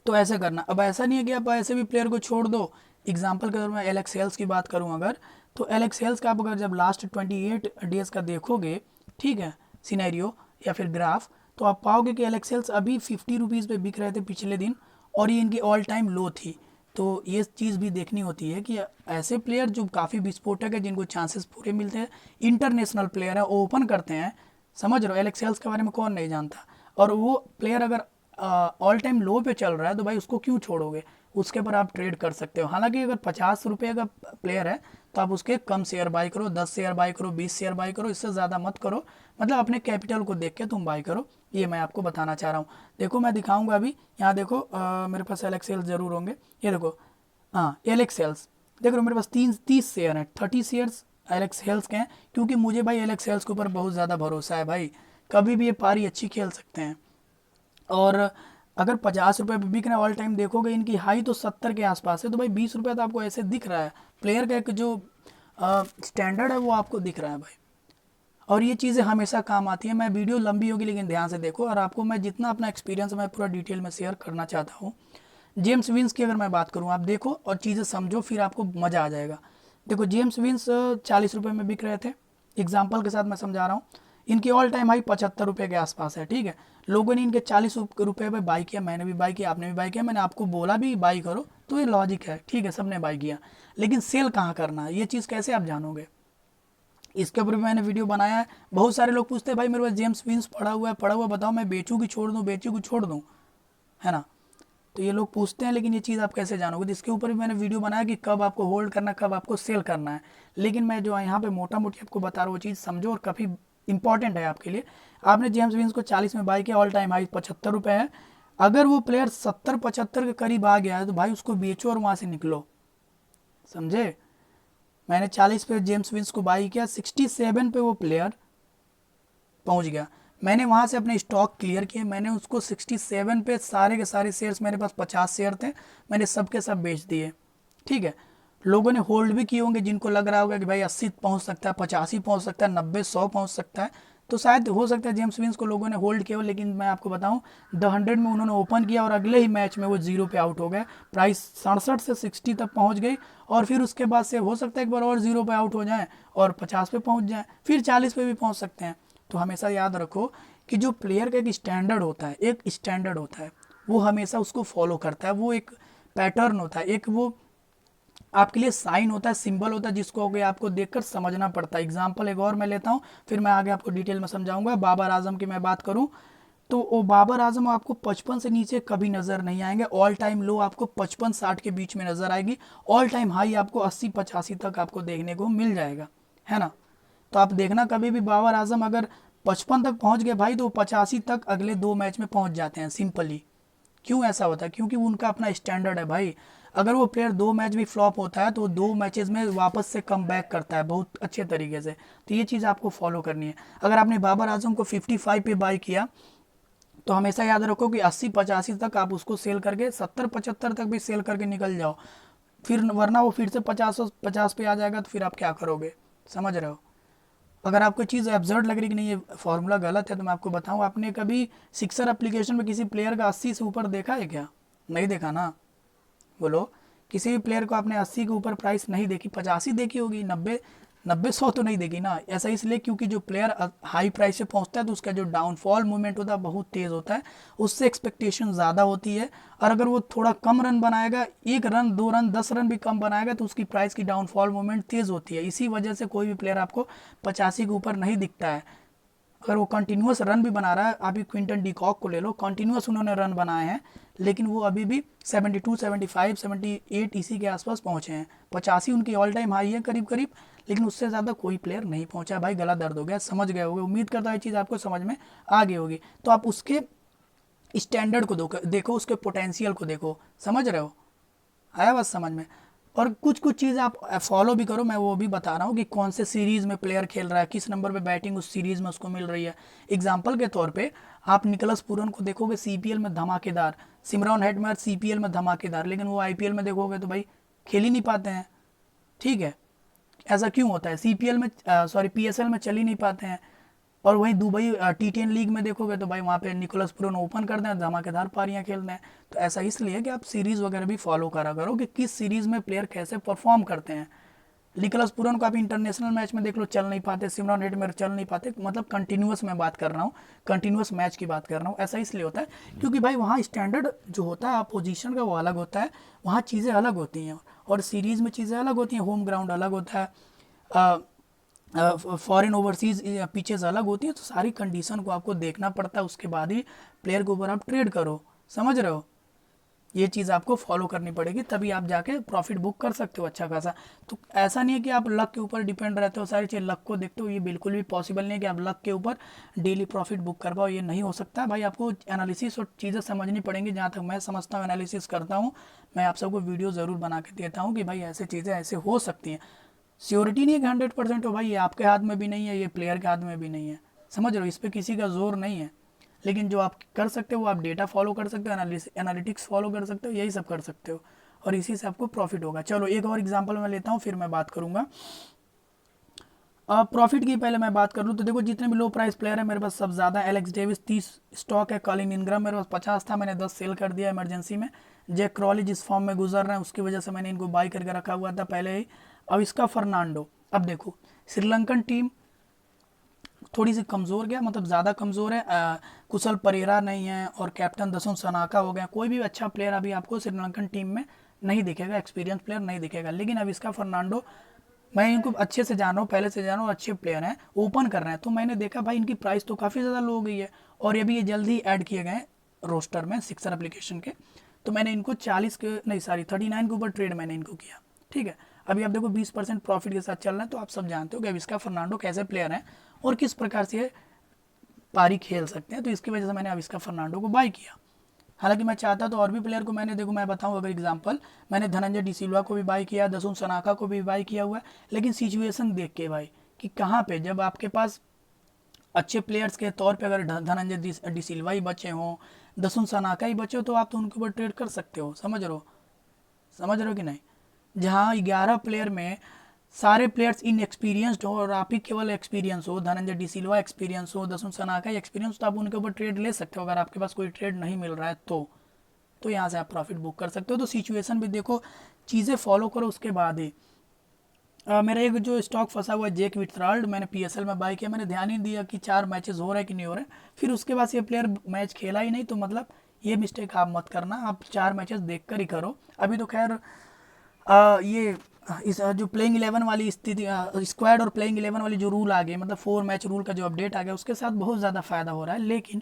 तो ऐसे करना। अब ऐसा नहीं है कि आप ऐसे भी प्लेयर को छोड़ दो। एग्जाम्पल के तौर में एलेक्स हेल्स की बात करूं अगर, तो एलेक्स हेल्स का आप अगर जब लास्ट 28 डेज का देखोगे, ठीक है, सिनेरियो या फिर ग्राफ, तो आप पाओगे कि एलेक्स हेल्स अभी 50 रुपीज़ पे बिक रहे थे पिछले दिन, और ये इनकी ऑल टाइम लो थी। तो ये चीज़ भी देखनी होती है कि ऐसे प्लेयर जो काफ़ी विस्फोटक है, जिनको चांसेस पूरे मिलते हैं, इंटरनेशनल प्लेयर है, ओपन करते हैं, समझ रहे हो, एलेक्स हेल्स के बारे में कौन नहीं जानता। और वो प्लेयर अगर ऑल टाइम लो पे चल रहा है तो भाई उसको क्यों छोड़ोगे, उसके पर आप ट्रेड कर सकते हो। हालांकि अगर 50 रुपये का प्लेयर है तो आप उसके कम शेयर बाई करो, 10 शेयर बाई करो, 20 शेयर बाई करो, इससे ज़्यादा मत करो। मतलब अपने कैपिटल को देख के तुम बाई करो, ये मैं आपको बताना चाह रहा हूँ। देखो मैं दिखाऊंगा अभी, यहाँ देखो मेरे पास एलेक्स सेल्स जरूर होंगे, ये देखो, हाँ एलेक्स सेल्स देख लो, मेरे पास 30 शेयर हैं, 30 शेयर्स एलेक्स हेल्स के हैं, क्योंकि मुझे भाई एलेक्स हेल्स के ऊपर बहुत ज़्यादा भरोसा है भाई, कभी भी ये पारी अच्छी खेल सकते हैं। और अगर 50 रुपये पे बिक रहे हैं ऑल टाइम, देखोगे इनकी हाई तो 70 के आसपास है, तो भाई 20 रुपये तो आपको ऐसे दिख रहा है, प्लेयर का एक जो स्टैंडर्ड है वो आपको दिख रहा है भाई। और ये चीज़ें हमेशा काम आती है। मैं वीडियो लंबी होगी लेकिन ध्यान से देखो, और आपको मैं जितना अपना एक्सपीरियंस मैं पूरा डिटेल में शेयर करना चाहता हूँ। जेम्स विंस की अगर मैं बात करूँ, आप देखो और चीज़ें समझो, फिर आपको मज़ा आ जाएगा। देखो जेम्स विंस 40 रुपये में बिक रहे थे, एग्जाम्पल के साथ मैं समझा रहा हूँ। इनकी ऑल टाइम हाई 75 रुपये के आसपास है, ठीक है। लोगों ने इनके 40 रुपये पे बाई किया, मैंने भी बाई किया, आपने भी बाई किया, मैंने आपको बोला भी बाई करो, तो ये लॉजिक है, ठीक है, सबने बाई किया। लेकिन सेल कहाँ करना है, ये चीज़ कैसे आप जानोगे, इसके ऊपर भी मैंने वीडियो बनाया है। बहुत सारे लोग पूछते हैं भाई मेरे पास जेम्स विंस पड़ा हुआ बताओ, मैं बेचूँ कि छोड़ दूँ, बेचूँ कि छोड़ दूँ, है ना। तो ये लोग पूछते हैं, लेकिन ये चीज़ आप कैसे जानोगे, तो इसके ऊपर भी मैंने वीडियो बनाया कि कब आपको होल्ड करना है, कब आपको सेल करना है। लेकिन मैं जो यहाँ पे मोटा मोटी आपको बता रहा हूँ वो चीज़ समझो, और काफ़ी इंपॉर्टेंट है आपके लिए। आपने जेम्स विंस को 40 में बाई किया, ऑल टाइम हाई 75 रुपये है। अगर वो प्लेयर 70-75 के करीब आ गया है तो भाई उसको बेचो और वहाँ से निकलो, समझे। मैंने 40 पे जेम्स विंस को बाई किया, 67 पे वो प्लेयर पहुंच गया, मैंने वहाँ से अपने स्टॉक क्लियर किए, मैंने उसको 67 पे सारे के सारे शेयर्स, मेरे पास 50 शेयर थे, मैंने सब के सब बेच दिए, ठीक है। लोगों ने होल्ड भी किए होंगे, जिनको लग रहा होगा कि भाई 80 पहुँच सकता है, 85 पहुँच सकता है, 90-100 पहुँच सकता है, तो शायद हो सकता है जेम्स विंस को लोगों ने होल्ड किया हो। लेकिन मैं आपको बताऊं, द 100 में उन्होंने ओपन किया और अगले ही मैच में वो जीरो पे आउट हो गए, प्राइस 67 से 60 तक पहुंच गई, और फिर उसके बाद से हो सकता है एक बार और जीरो पे आउट हो जाएं और 50 पे पहुंच जाएं, फिर 40 पे भी पहुंच सकते हैं। तो हमेशा याद रखो कि जो प्लेयर का एक स्टैंडर्ड होता है, एक स्टैंडर्ड होता है, वो हमेशा उसको फॉलो करता है, वो एक पैटर्न होता है, एक वो आपके लिए साइन होता है, सिंबल होता है, जिसको आगे आपको देखकर समझना पड़ता है। एग्जाम्पल एक और मैं लेता हूँ, फिर मैं आगे आपको डिटेल में समझाऊंगा। बाबर आजम की मैं बात करूँ तो वो बाबर आजम आपको 55 से नीचे कभी नजर नहीं आएंगे, ऑल टाइम लो आपको 55-60 के बीच में नजर आएगी, ऑल टाइम हाई आपको 80-85 तक आपको देखने को मिल जाएगा, है ना। तो आप देखना कभी भी बाबर आजम अगर 55 तक पहुंच गए भाई, तो 85 तक अगले 2 मैच में पहुंच जाते हैं सिंपली। क्यों ऐसा होता है, क्योंकि उनका अपना स्टैंडर्ड है भाई। अगर वो प्लेयर 2 मैच भी फ्लॉप होता है तो 2 मैचेस में वापस से कम बैक करता है बहुत अच्छे तरीके से। तो ये चीज़ आपको फॉलो करनी है। अगर आपने बाबर आजम को 55 पे बाई किया तो हमेशा याद रखो कि 80-85 तक आप उसको सेल करके 70-75 तक भी सेल करके निकल जाओ, फिर वरना वो फिर से 50 पे आ जाएगा, तो फिर आप क्या करोगे, समझ रहे हो। अगर आपको चीज़ एब्जर्ड लग रही कि नहीं ये फॉर्मूला गलत है, तो मैं आपको बताऊं, आपने कभी सिक्सर एप्लीकेशन में किसी प्लेयर का 80 से ऊपर देखा है क्या, नहीं देखा ना, बोलो। किसी भी प्लेयर को आपने 80 के ऊपर प्राइस नहीं देखी, 85 देखी होगी, 90-100 तो नहीं देखी ना। ऐसा इसलिए क्योंकि जो प्लेयर हाई प्राइस पे पहुंचता है तो उसका जो डाउनफॉल मूवमेंट होता है बहुत तेज़ होता है, उससे एक्सपेक्टेशन ज़्यादा होती है। और अगर वो थोड़ा कम रन बनाएगा, 1 रन 2 रन 10 रन भी कम बनाएगा, तो उसकी प्राइस की डाउनफॉल मूवमेंट तेज़ होती है। इसी वजह से कोई भी प्लेयर आपको 85 के ऊपर नहीं दिखता है। अगर वो कंटिन्यूस रन भी बना रहा है, अभी क्विंटन डिकॉक को ले लो, कंटिन्यूस उन्होंने रन बनाए हैं, लेकिन वो अभी भी 72 75 78 इसी के आसपास पहुंचे हैं। 85 उनकी ऑल टाइम हाई है करीब करीब, लेकिन उससे ज़्यादा कोई प्लेयर नहीं पहुंचा भाई। गला दर्द हो गया, समझ गए होगे, उम्मीद करता हूँ ये चीज़ आपको समझ में आ गई होगी। तो आप उसके स्टैंडर्ड को देखो, उसके पोटेंशियल को देखो, समझ रहे हो, आया बस समझ में। और कुछ कुछ चीज़ आप फॉलो भी करो, मैं वो भी बता रहा हूँ कि कौन से सीरीज़ में प्लेयर खेल रहा है, किस नंबर पे बैटिंग उस सीरीज़ में उसको मिल रही है। एग्जाम्पल के तौर पे आप निकलस पूरन को देखोगे सीपीएल में धमाकेदार, सिमरन हेटमेयर सीपीएल में धमाकेदार, लेकिन वो आईपीएल में देखोगे तो भाई खेल ही नहीं पाते हैं। ठीक है, ऐसा क्यों होता है? सीपीएल में सॉरी पीएसएल में चल ही नहीं पाते हैं। और वहीं दुबई टी10 लीग में देखोगे तो भाई वहाँ पे निकोलस पुरन ओपन कर दें, धमाकेदार पारियाँ खेलते हैं। तो ऐसा इसलिए कि आप सीरीज़ वगैरह भी फॉलो करा करो कि किस सीरीज़ में प्लेयर कैसे परफॉर्म करते हैं। निकोलस पुरन को आप इंटरनेशनल मैच में देख लो, चल नहीं पाते, सिमरन हेटमेयर चल नहीं पाते, मतलब कंटिन्यूस मैं बात कर रहा हूँ, कंटिन्यूस मैच की बात कर रहा हूँ। ऐसा इसलिए होता है क्योंकि भाई वहाँ स्टैंडर्ड जो होता है अपोजिशन का वो अलग होता है, वहाँ चीज़ें अलग होती हैं और सीरीज़ में चीज़ें अलग होती हैं, होम ग्राउंड अलग होता है, फॉरेन ओवरसीज पिचेस अलग होती है। तो सारी कंडीशन को आपको देखना पड़ता है, उसके बाद ही प्लेयर के ऊपर आप ट्रेड करो। समझ रहे हो? ये चीज़ आपको फॉलो करनी पड़ेगी, तभी आप जाके प्रॉफिट बुक कर सकते हो अच्छा खासा। तो ऐसा नहीं है कि आप लक के ऊपर डिपेंड रहते हो, सारी चीज़ लक को देखते हो, ये बिल्कुल भी पॉसिबल नहीं है कि आप लक के ऊपर डेली प्रॉफिट बुक कर पाओ, ये नहीं हो सकता भाई। आपको एनालिसिस और चीज़ें समझनी पड़ेंगी। जहाँ तक मैं समझता हूँ, एनालिसिस करता हूँ, मैं आप सबको वीडियो ज़रूर बना के देता हूँ कि भाई ऐसे चीज़ें ऐसे हो सकती हैं। श्योरिटी नहीं है कि 100% हो भाई, ये आपके हाथ में भी नहीं है, ये प्लेयर के हाथ में भी नहीं है। समझ रहे हो? इस पर किसी का जोर नहीं है, लेकिन जो आप कर सकते हो वो आप डेटा फॉलो कर सकते हो, एनालिटिक्स फॉलो कर सकते हो, यही सब कर सकते हो और इसी से आपको प्रॉफिट होगा। चलो एक और एग्जांपल मैं लेता हूँ, फिर मैं बात करूँगा। अब प्रॉफिट की पहले मैं बात कर लूँ तो देखो, जितने भी लो प्राइस प्लेयर है मेरे पास सब ज़्यादा। एलेक्स डेविस 30 स्टॉक है, कॉलिन इनग्राम मेरे पास 50 था, मैंने 10 सेल कर दिया इमरजेंसी में। जैक क्रॉली जिस फॉर्म में गुजर रहे हैं उसकी वजह से मैंने इनको बाई करके रखा हुआ था पहले ही। अब इसका फर्नांडो, अब देखो श्रीलंकन टीम थोड़ी सी कमज़ोर गया, मतलब ज़्यादा कमज़ोर है, कुशल परेरा नहीं है और कैप्टन दसुन सनाका हो गया। कोई भी अच्छा प्लेयर अभी आपको श्रीलंकन टीम में नहीं दिखेगा, एक्सपीरियंस प्लेयर नहीं दिखेगा। लेकिन अब इसका फर्नांडो, मैं इनको अच्छे से जान रहा हूँ, पहले से जान रहा हूँ, अच्छे प्लेयर हैं, ओपन कर रहे हैं। तो मैंने देखा भाई इनकी प्राइस तो काफ़ी ज़्यादा लो हो गई है और ये भी ये जल्द ही ऐड किए गए रोस्टर में सिक्सर एप्लीकेशन के। तो मैंने इनको 40 के नहीं सॉरी 39 के ऊपर ट्रेड मैंने इनको किया। ठीक है, अभी आप देखो 20% प्रॉफिट के साथ चल रहा है। तो आप सब जानते हो कि अब इसका फर्नांडो कैसे प्लेयर है और किस प्रकार से पारी खेल सकते हैं। तो इसकी वजह से मैंने अब इसका फर्नांडो को बाय किया। हालांकि मैं चाहता तो और भी प्लेयर को, मैंने देखो मैं बताऊं अगर एग्जांपल, मैंने धनंजय डी सिल्वा को भी बाय किया, दसुन सनाका को भी बाय किया हुआ है। लेकिन सिचुएशन देख के भाई कि कहाँ पे, जब आपके पास अच्छे प्लेयर्स के तौर पे अगर धनंजय डी सिल्वा ही बचे हों, दसुन सनाका ही बचे हो, तो आप तो उनके ऊपर ट्रेड कर सकते हो। समझ रहे हो कि नहीं? जहाँ 11 प्लेयर में सारे प्लेयर्स इनएक्सपीरियंस्ड हो और आप ही केवल एक्सपीरियंस हो, धनंजय डी सिल्वा एक्सपीरियंस हो, दसुन सनाका एक्सपीरियंस, तो आप उनके ऊपर ट्रेड ले सकते हो अगर आपके पास कोई ट्रेड नहीं मिल रहा है तो यहाँ से आप प्रॉफिट बुक कर सकते हो। तो सिचुएशन भी देखो, चीज़ें फॉलो करो, उसके बाद ही मेरा एक जो स्टॉक फंसा हुआ है जेक विथराल्ड, मैंने पीएसएल में बाय किया, मैंने ध्यान ही दिया कि 4 मैचेस हो रहे हैं कि नहीं हो रहे। फिर उसके बाद ये प्लेयर मैच खेला ही नहीं, तो मतलब ये मिस्टेक आप मत करना, आप 4 मैचेस देख कर ही करो। अभी तो खैर ये इस जो प्लेइंग 11 वाली स्थिति, स्क्वाड और प्लेइंग 11 वाली जो रूल आ गए, मतलब 4 मैच रूल का जो अपडेट आ गया, उसके साथ बहुत ज़्यादा फ़ायदा हो रहा है। लेकिन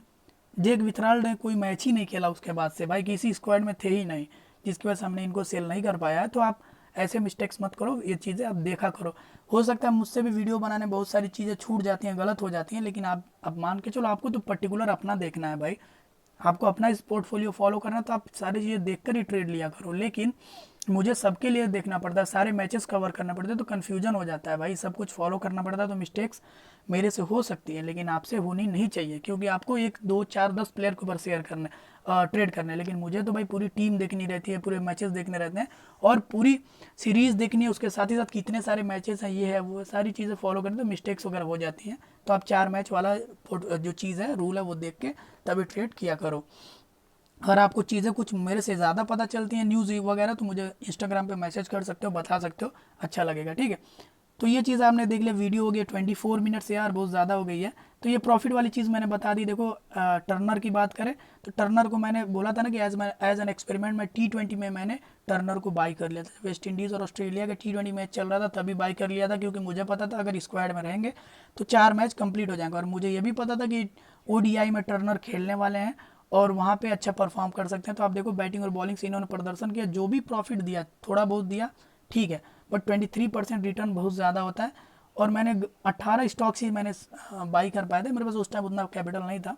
जेक विथराल्ड ने कोई मैच ही नहीं खेला उसके बाद से, भाई किसी स्क्वाड में थे ही नहीं, जिसकी वजह से हमने इनको सेल नहीं कर पाया है। तो आप ऐसे मिस्टेक्स मत करो, ये चीज़ें आप देखा करो। हो सकता है मुझसे भी वीडियो बनाने बहुत सारी चीज़ें छूट जाती हैं, गलत हो जाती हैं, लेकिन आप अब मान के चलो, आपको तो पर्टिकुलर अपना देखना है भाई, आपको अपना इस पोर्टफोलियो फॉलो करना है, तो आप सारी चीज़ें देखकर ही ट्रेड लिया करो। लेकिन मुझे सबके लिए देखना पड़ता है, सारे मैचेस कवर करना पड़ता है, तो कन्फ्यूजन हो जाता है भाई, सब कुछ फॉलो करना पड़ता है। तो मिस्टेक्स मेरे से हो सकती है, लेकिन आपसे होनी नहीं चाहिए, क्योंकि आपको 1 2 4 10 प्लेयर के ऊपर शेयर करने ट्रेड करने, लेकिन मुझे तो भाई पूरी टीम देखनी रहती है, पूरे मैचेस देखने रहते हैं और पूरी सीरीज़ देखनी है, उसके साथ ही साथ कितने सारे मैचेस हैं, ये है वो सारी चीज़ें फॉलो करने, तो मिस्टेक्स वगैरह हो जाती हैं। तो आप 4 मैच वाला जो चीज़ है, रूल है, वो देख के तभी ट्रेड किया करो। अगर आपको चीज़ें कुछ मेरे से ज़्यादा पता चलती हैं न्यूज़ वगैरह, तो मुझे इंस्टाग्राम पे मैसेज कर सकते हो, बता सकते हो, अच्छा लगेगा। ठीक है, तो ये चीज़ आपने देख लिया। वीडियो हो गई 24 मिनट से, यार बहुत ज़्यादा हो गई है। तो ये प्रॉफिट वाली चीज़ मैंने बता दी। देखो टर्नर की बात करें तो टर्नर को मैंने बोला था ना कि एज एन एक्सपेरिमेंट मैं T20 में मैंने टर्नर को बाई कर लिया था। वेस्ट इंडीज़ और ऑस्ट्रेलिया का T20 मैच चल रहा था, तभी बाई कर लिया था, क्योंकि मुझे पता था अगर स्क्वाड में रहेंगे तो 4 मैच कंप्लीट हो जाएंगे, और मुझे ये भी पता था कि ODI में टर्नर खेलने वाले हैं और वहाँ पे अच्छा परफॉर्म कर सकते हैं। तो आप देखो बैटिंग और बॉलिंग से इन्होंने प्रदर्शन किया, जो भी प्रॉफिट दिया थोड़ा बहुत दिया, ठीक है, बट 23% रिटर्न बहुत ज़्यादा होता है। और मैंने 18 स्टॉक्स ही मैंने बाई कर पाए थे, मेरे पास उस टाइम उतना कैपिटल नहीं था।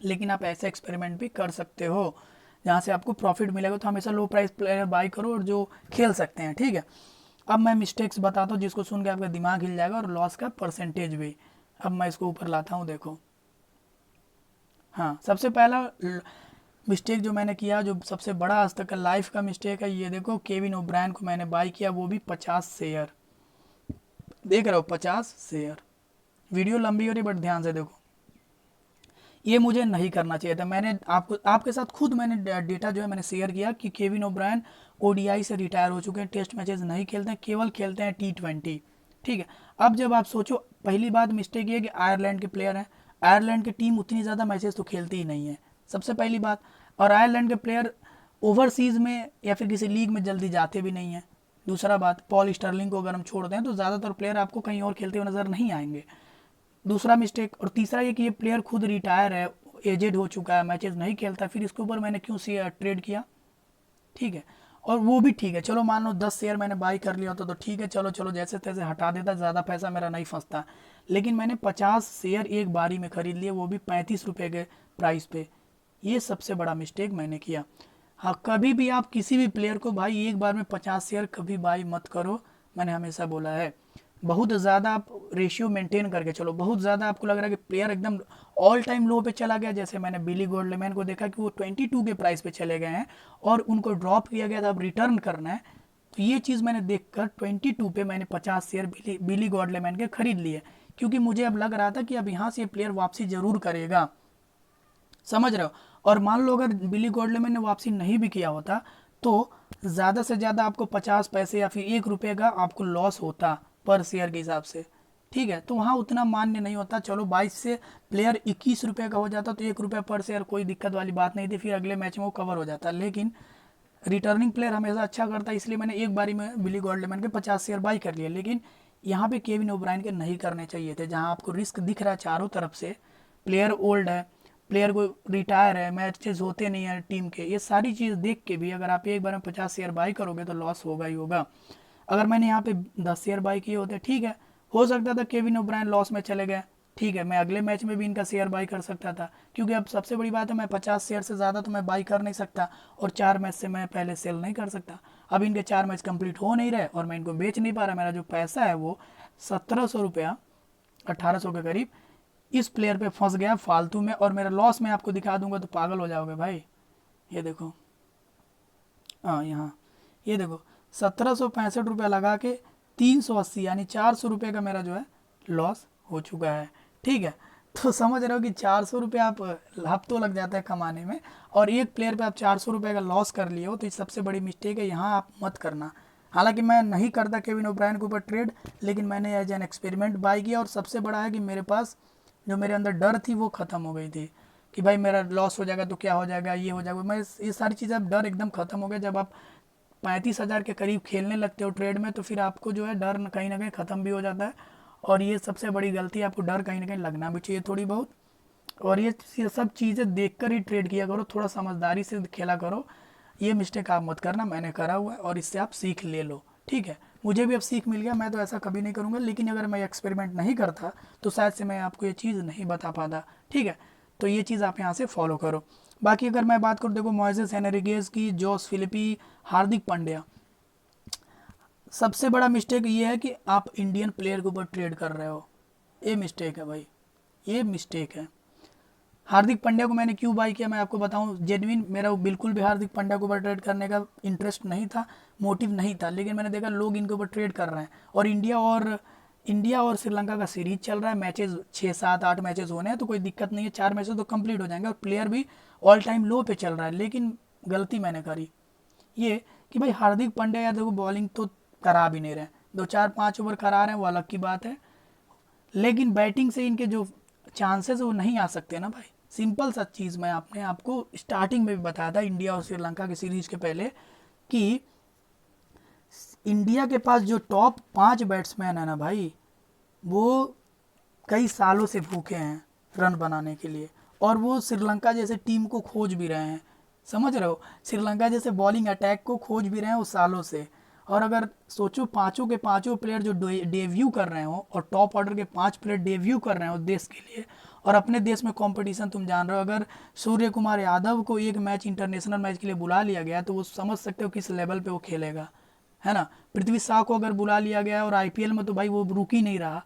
लेकिन आप ऐसे एक्सपेरिमेंट भी कर सकते हो। जहाँ से आपको प्रॉफिट मिलेगा। तो हमेशा लो प्राइस प्लेयर बाई करो और जो खेल सकते हैं, ठीक है। अब मैं मिस्टेक्स बताता हूँ जिसको सुन के आपका दिमाग हिल जाएगा, और लॉस का परसेंटेज भी। अब मैं इसको ऊपर लाता हूँ, देखो। हाँ, सबसे पहला मिस्टेक जो मैंने किया, जो सबसे बड़ा आज तक का लाइफ का मिस्टेक है, ये देखो, केविन ओब्रायन को मैंने बाई किया, वो भी 50 शेयर। देख रहे हो, 50 शेयर। वीडियो लंबी हो रही बट ध्यान से देखो। ये मुझे नहीं करना चाहिए था। मैंने आपको आपके साथ खुद मैंने डेटा जो है मैंने शेयर किया कि केविन ओब्रायन ओडीआई से रिटायर हो चुके हैं, टेस्ट मैचेस नहीं खेलते हैं, केवल खेलते हैं T20, ठीक है। अब जब आप सोचो, पहली बात मिस्टेक ये है कि आयरलैंड के प्लेयर हैं। आयरलैंड की टीम उतनी ज़्यादा मैचेस तो खेलती ही नहीं है, सबसे पहली बात। और आयरलैंड के प्लेयर ओवरसीज़ में या फिर किसी लीग में जल्दी जाते भी नहीं हैं। दूसरा बात, पॉल स्टर्लिंग को अगर हम छोड़ दें तो ज़्यादातर प्लेयर आपको कहीं और खेलते हुए नज़र नहीं आएंगे। दूसरा मिस्टेक। और तीसरा ये कि ये प्लेयर खुद रिटायर है, एजेड हो चुका है, मैचेस नहीं खेलता, फिर इसके ऊपर मैंने क्यों सी ट्रेड किया, ठीक है। और वो भी ठीक है, चलो मान लो 10 शेयर मैंने बाई कर लिया होता तो ठीक है, चलो चलो जैसे तैसे हटा देता, ज़्यादा पैसा मेरा नहीं फंसता। लेकिन मैंने 50 शेयर एक बारी में खरीद लिए, वो भी 35 रुपये के प्राइस पे। ये सबसे बड़ा मिस्टेक मैंने किया। हाँ, कभी भी आप किसी भी प्लेयर को भाई एक बार में 50 शेयर कभी बाई मत करो, मैंने हमेशा बोला है। बहुत ज़्यादा आप रेशियो मेंटेन करके चलो। बहुत ज़्यादा आपको लग रहा है कि प्लेयर एकदम ऑल टाइम लो पे चला गया, जैसे मैंने बिली गोल्डमैन को देखा कि वो 22 के प्राइस पे चले गए हैं और उनको ड्रॉप किया गया था, अब रिटर्न करना है। तो ये चीज़ मैंने देखकर 22 पे मैंने 50 शेयर बिली गोल्डमैन के खरीद लिए, क्योंकि मुझे अब लग रहा था कि अब यहाँ से ये प्लेयर वापसी ज़रूर करेगा, समझ रहे हो। और मान लो अगर बिली गोल्डमैन ने वापसी नहीं भी किया होता तो ज़्यादा से ज़्यादा आपको 50 पैसे या फिर 1 रुपये का आपको लॉस होता पर शेयर के हिसाब से, ठीक है। तो वहाँ उतना मान्य नहीं होता। चलो 22 से प्लेयर 21 रुपये का हो जाता तो 1 रुपये पर शेयर कोई दिक्कत वाली बात नहीं थी, फिर अगले मैच में वो कवर हो जाता। लेकिन रिटर्निंग प्लेयर हमेशा अच्छा करता है, इसलिए मैंने एक बारी में बिली गोल्डमैन के 50 शेयर बाई कर लिए। लेकिन यहाँ पे केविन ओब्रायन के नहीं करने चाहिए थे, जहाँ आपको रिस्क दिख रहा है चारों तरफ से। प्लेयर ओल्ड है, प्लेयर को रिटायर है, मैचेस होते नहीं है टीम के, ये सारी चीज़ देख के भी अगर आप एक बार में 50 शेयर बाई करोगे तो लॉस होगा ही होगा। अगर मैंने यहाँ पे 10 शेयर बाई किए होते, ठीक है, हो सकता था केविन ओब्रायन लॉस में चले गए, ठीक है, मैं अगले मैच में भी इनका शेयर बाई कर सकता था। क्योंकि अब सबसे बड़ी बात है, मैं 50 शेयर से ज़्यादा तो मैं बाई कर नहीं सकता, और 4 मैच से मैं पहले सेल नहीं कर सकता। अब इनके 4 मैच कंप्लीट हो नहीं रहे और मैं इनको बेच नहीं पा रहा। मेरा जो पैसा है वो 1700 रुपया, 1800 के करीब इस प्लेयर पे फंस गया फालतू में। और मेरा लॉस मैं आपको दिखा दूंगा तो पागल हो जाओगे भाई। ये देखो, हाँ यहाँ ये देखो, 1765 रुपया लगा के 380 यानी 400 रुपये का मेरा जो है लॉस हो चुका है, ठीक है। तो समझ रहे हो कि 400 रुपये आप हफ्तों लग जाता है कमाने में, और एक प्लेयर पे आप 400 रुपये का लॉस कर लिए हो, तो ये सबसे बड़ी मिस्टेक है, यहाँ आप मत करना। हालांकि मैं नहीं करता केविन ओब्रायन के ऊपर ट्रेड, लेकिन मैंने एज एन एक्सपेरिमेंट बाई किया। और सबसे बड़ा है कि मेरे पास जो मेरे अंदर डर थी वो ख़त्म हो गई थी कि भाई मेरा लॉस हो जाएगा तो क्या हो जाएगा, ये हो जाएगा। मैं ये सारी चीज़ें, अब डर एकदम ख़त्म हो गया। जब आप 35,000 के करीब खेलने लगते हो ट्रेड में, तो फिर आपको जो है डर कहीं ना कहीं ख़त्म भी हो जाता है। और ये सबसे बड़ी गलती है, आपको डर कहीं ना कहीं लगना भी चाहिए थोड़ी बहुत। और ये सब चीज़ें देखकर ही ट्रेड किया करो, थोड़ा समझदारी से खेला करो। ये मिस्टेक आप मत करना, मैंने करा हुआ है और इससे आप सीख ले लो, ठीक है। मुझे भी अब सीख मिल गया, मैं तो ऐसा कभी नहीं करूँगा। लेकिन अगर मैं एक्सपेरिमेंट नहीं करता तो शायद से मैं आपको ये चीज़ नहीं बता पाता, ठीक है। तो ये चीज़ आप यहाँ से फॉलो करो। बाकी अगर मैं बात करूँ, देखो, मोइसेस हेनरिगेज की, जोस फिलिपी, हार्दिक पांड्या, सबसे बड़ा मिस्टेक ये है कि आप इंडियन प्लेयर के ऊपर ट्रेड कर रहे हो। ये मिस्टेक है भाई, ये मिस्टेक है। हार्दिक पांड्या को मैंने क्यों बाई किया मैं आपको बताऊं, जेन्युइन मेरा बिल्कुल भी हार्दिक पांड्या के ऊपर ट्रेड करने का इंटरेस्ट नहीं था, मोटिव नहीं था। लेकिन मैंने देखा लोग इनके ऊपर ट्रेड कर रहे हैं, और इंडिया और श्रीलंका का सीरीज चल रहा है, मैचेस 6 7 8 मैचेस होने हैं, तो कोई दिक्कत नहीं है, 4 मैचेस तो कंप्लीट हो जाएंगे। और प्लेयर भी ऑल टाइम लो पे चल रहा है। लेकिन गलती मैंने करी ये कि भाई हार्दिक पांड्या या देखो बॉलिंग तो करा भी नहीं रहे, 2 4 5 ओवर करा रहे हैं वो अलग की बात है, लेकिन बैटिंग से इनके जो चांसेस है वो नहीं आ सकते ना भाई। सिंपल सा चीज़ मैं आपने आपको स्टार्टिंग में भी बताया था इंडिया और श्रीलंका की सीरीज के पहले, कि इंडिया के पास जो टॉप 5 बैट्समैन है ना भाई, वो कई सालों से भूखे हैं रन बनाने के लिए, और वो श्रीलंका जैसे टीम को खोज भी रहे हैं, समझ रहे हो, श्रीलंका जैसे बॉलिंग अटैक को खोज भी रहे हैं वो सालों से। और अगर सोचो पाँचों के पाँचों प्लेयर जो डेब्यू कर रहे हो और टॉप ऑर्डर के 5 प्लेयर डेब्यू कर रहे हो देश के लिए, और अपने देश में कंपटीशन तुम जान रहे हो, अगर सूर्य कुमार यादव को एक मैच इंटरनेशनल मैच के लिए बुला लिया गया तो वो समझ सकते हो किस लेवल पे वो खेलेगा, है ना। पृथ्वी शॉ को अगर बुला लिया गया और आईपीएल में तो भाई वो रुक ही नहीं रहा,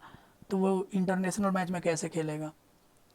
तो वो इंटरनेशनल मैच में कैसे खेलेगा,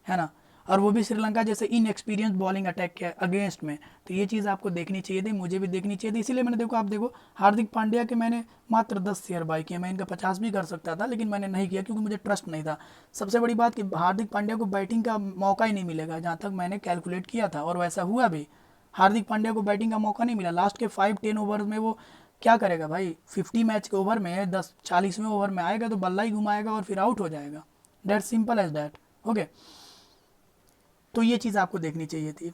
है ना। और वो भी श्रीलंका जैसे इनएक्सपीरियंस बॉलिंग अटैक के अगेंस्ट में, तो ये चीज़ आपको देखनी चाहिए थी, मुझे भी देखनी चाहिए थी, इसीलिए मैंने देखो, आप देखो हार्दिक पांड्या के मैंने मात्र 10 शेयर बाई किए। मैं इनका 50 भी कर सकता था लेकिन मैंने नहीं किया क्योंकि मुझे ट्रस्ट नहीं था। सबसे बड़ी बात कि हार्दिक पांड्या को बैटिंग का मौका ही नहीं मिलेगा जहाँ तक मैंने कैलकुलेट किया था, और वैसा हुआ भी। हार्दिक पांड्या को बैटिंग का मौका नहीं मिला। लास्ट के 5-10 ओवर में वो क्या करेगा भाई, 50 मैच के ओवर में 40वें ओवर में आएगा तो बल्ला ही घुमाएगा और फिर आउट हो जाएगा। That simple as that. Okay, तो ये चीज़ आपको देखनी चाहिए थी।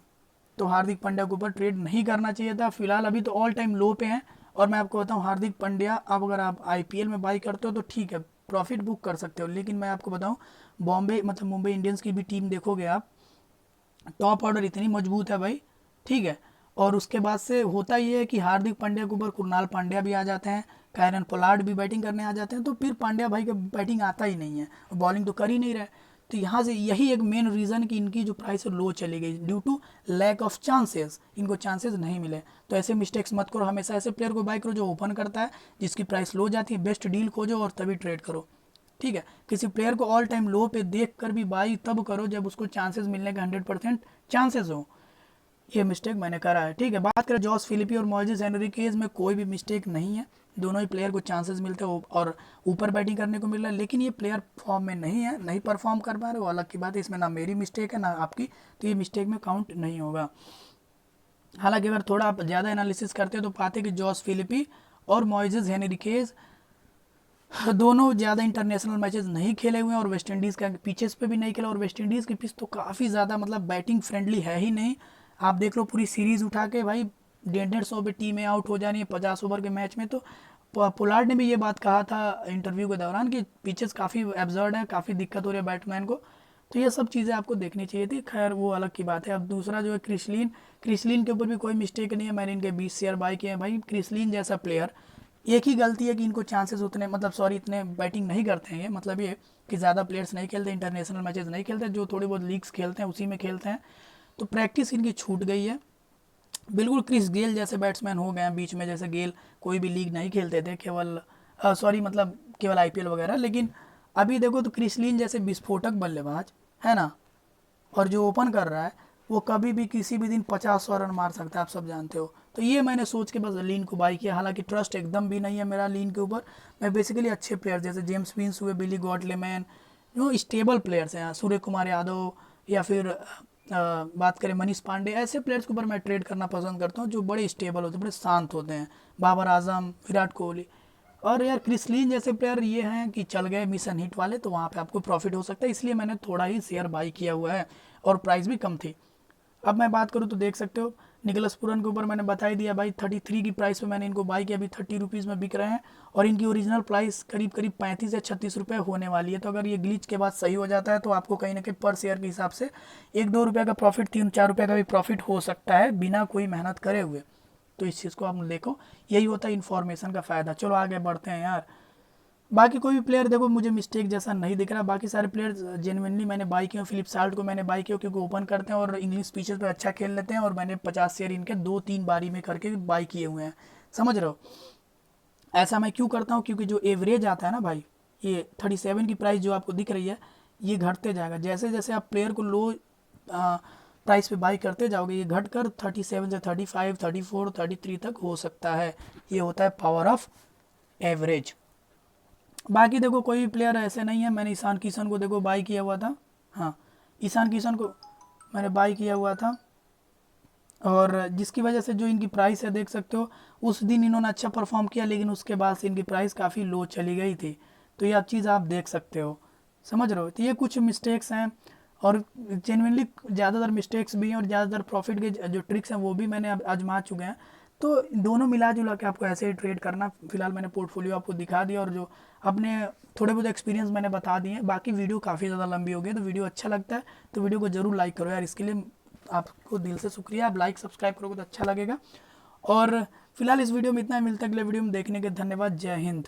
तो हार्दिक पांड्या के ऊपर ट्रेड नहीं करना चाहिए था। फिलहाल अभी तो ऑल टाइम लो पे हैं। और मैं आपको बताऊं, हार्दिक पांड्या अब अगर आप आईपीएल में बाई करते हो तो ठीक है, प्रॉफिट बुक कर सकते हो, लेकिन मैं आपको बताऊं बॉम्बे मतलब मुंबई इंडियंस की भी टीम देखोगे आप, टॉप ऑर्डर इतनी मजबूत है भाई, ठीक है। और उसके बाद से होता ये है कि हार्दिक पांड्या के ऊपर कुणाल पांड्या भी आ जाते हैं, कायरन पोलार्ड भी बैटिंग करने आ जाते हैं, तो फिर पांड्या भाई का बैटिंग आता ही नहीं है, बॉलिंग तो कर ही नहीं रहे। तो यहाँ से यही एक मेन रीज़न कि इनकी जो प्राइस है लो चली गई, due to lack of chances, इनको चांसेस नहीं मिले। तो ऐसे मिस्टेक्स मत करो, हमेशा ऐसे प्लेयर को बाय करो जो ओपन करता है, जिसकी प्राइस लो जाती है, बेस्ट डील खोजो और तभी ट्रेड करो, ठीक है। किसी प्लेयर को ऑल टाइम लो पे देख कर भी बाई तब करो जब उसको चांसेस मिलने का 100% चांसेस हो। ये मिस्टेक मैंने करा है, ठीक है। बात करें जॉस फिलिपी और मोइसेस हेनरिकेज में कोई भी मिस्टेक नहीं है, दोनों ही प्लेयर को चांसेस मिलते हैं और ऊपर बैटिंग करने को मिल रहा है, लेकिन ये प्लेयर फॉर्म में नहीं है, नहीं परफॉर्म कर पा रहे, वो अलग की बात है। इसमें ना मेरी मिस्टेक है ना आपकी, तो ये मिस्टेक में काउंट नहीं होगा। हालांकि अगर थोड़ा आप ज़्यादा एनालिसिस करते हो तो पाते कि जॉस फिलिपी और मोइसेस हेनरिकेज दोनों ज़्यादा इंटरनेशनल मैचेस नहीं खेले हुए हैं और वेस्ट इंडीज़ का पिचेस पे भी नहीं खेला, और वेस्ट इंडीज़ की पिच तो काफ़ी ज़्यादा मतलब बैटिंग फ्रेंडली है ही नहीं। आप देख लो पूरी सीरीज़ उठा के भाई 150 पे टीमें आउट हो जानी है 50 ओवर के मैच में। तो पोलार्ड ने भी ये बात कहा था इंटरव्यू के दौरान कि पिचेस काफ़ी एब्जर्ड है, काफ़ी दिक्कत हो रही है बैट्समैन को। तो ये सब चीज़ें आपको देखनी चाहिए थी, खैर वो अलग की बात है। अब दूसरा जो है क्रिसलिन के ऊपर भी कोई मिस्टेक नहीं है, मैंने इनके 20 शेयर बाई किए हैं। भाई क्रिसलिन जैसा प्लेयर, एक ही गलती है कि इनको चांसेस उतने मतलब सॉरी इतने बैटिंग नहीं करते हैं, ये मतलब ये कि ज़्यादा प्लेयर्स नहीं खेलते, इंटरनेशनल मैचेस नहीं खेलते, जो थोड़ी बहुत लीग्स खेलते हैं उसी में खेलते हैं, तो प्रैक्टिस इनकी छूट गई है। बिल्कुल क्रिस गेल जैसे बैट्समैन हो गए हैं बीच में, जैसे गेल कोई भी लीग नहीं खेलते थे, केवल सॉरी मतलब केवल आईपीएल वगैरह, लेकिन अभी देखो तो क्रिसलिन जैसे विस्फोटक बल्लेबाज है ना, और जो ओपन कर रहा है वो कभी भी किसी भी दिन 50-100 रन मार सकता है, आप सब जानते हो। तो ये मैंने सोच के बस लीन को बाई किया, हालांकि ट्रस्ट एकदम भी नहीं है मेरा लीन के ऊपर। मैं बेसिकली अच्छे प्लेयर जैसे जेम्स विंस हुए, बिली गॉडलेमैन, जो स्टेबल प्लेयर्स हैं, सूर्य कुमार यादव या फिर बात करें मनीष पांडे, ऐसे प्लेयर्स के ऊपर मैं ट्रेड करना पसंद करता हूँ जो बड़े स्टेबल होते हैं, बड़े शांत होते हैं, बाबर आजम, विराट कोहली। और यार क्रिसलिन जैसे प्लेयर ये हैं कि चल गए मिशन हिट वाले, तो वहाँ पे आपको प्रॉफिट हो सकता है, इसलिए मैंने थोड़ा ही शेयर बाई किया हुआ है और प्राइस भी कम थी। अब मैं बात करूँ तो देख सकते हो निकलस पुरन के ऊपर मैंने बता ही दिया भाई, 33 की प्राइस पे मैंने इनको बाई किया, अभी 30 रुपीज़ में बिक रहे हैं, और इनकी ओरिजिनल प्राइस करीब करीब 35 या 36 रुपये होने वाली है। तो अगर ये ग्लिच के बाद सही हो जाता है तो आपको कहीं ना कहीं पर शेयर के हिसाब से 1-2 रुपये का प्रॉफिट, 3-4 रुपये का भी प्रॉफिट हो सकता है बिना कोई मेहनत करे हुए। तो इस चीज़ को आप देखो, यही होता है इन्फॉर्मेशन का फ़ायदा। चलो आगे बढ़ते हैं यार। बाकी कोई भी प्लेयर देखो मुझे मिस्टेक जैसा नहीं दिख रहा, बाकी सारे प्लेयर जेन्युइनली मैंने बाई किए। फिलिप साल्ट को मैंने बाई किया क्योंकि ओपन करते हैं और इंग्लिश पिचेस पे अच्छा खेल लेते हैं, और मैंने 50 शेयर इनके 2-3 बारी में करके बाई किए हुए हैं, समझ रहे हो। ऐसा मैं क्यों करता हूँ, क्योंकि जो एवरेज आता है ना भाई, ये 37 की प्राइस जो आपको दिख रही है ये घटते जाएगा, जैसे जैसे आप प्लेयर को लो प्राइस पे बाई करते जाओगे ये घट कर 37 से 35, 34, 33 तक हो सकता है। ये होता है पावर ऑफ एवरेज। बाकी देखो कोई भी प्लेयर ऐसे नहीं है, मैंने ईशान किशन को देखो बाई किया हुआ था, हाँ ईशान किशन को मैंने बाई किया हुआ था, और जिसकी वजह से जो इनकी प्राइस है देख सकते हो, उस दिन इन्होंने अच्छा परफॉर्म किया लेकिन उसके बाद से इनकी प्राइस काफ़ी लो चली गई थी। तो ये चीज़ आप देख सकते हो, समझ रहे हो। तो ये कुछ मिस्टेक्स हैं, और जेनविनली ज़्यादातर मिस्टेक्स भी हैं और ज़्यादातर प्रॉफिट के जो ट्रिक्स हैं वो भी मैंने अब आजमा चुके हैं। तो दोनों मिला जुला के आपको ऐसे ही ट्रेड करना। फिलहाल मैंने पोर्टफोलियो आपको दिखा दिया, और जो अपने थोड़े बहुत एक्सपीरियंस मैंने बता दिए। बाकी वीडियो काफ़ी ज़्यादा लंबी हो गई, तो वीडियो अच्छा लगता है तो वीडियो को ज़रूर लाइक करो यार, इसके लिए आपको दिल से शुक्रिया। आप लाइक सब्सक्राइब करोगे तो अच्छा लगेगा। और फिलहाल इस वीडियो में इतना ही, मिलता है अगले वीडियो में। देखने के धन्यवाद। जय हिंद।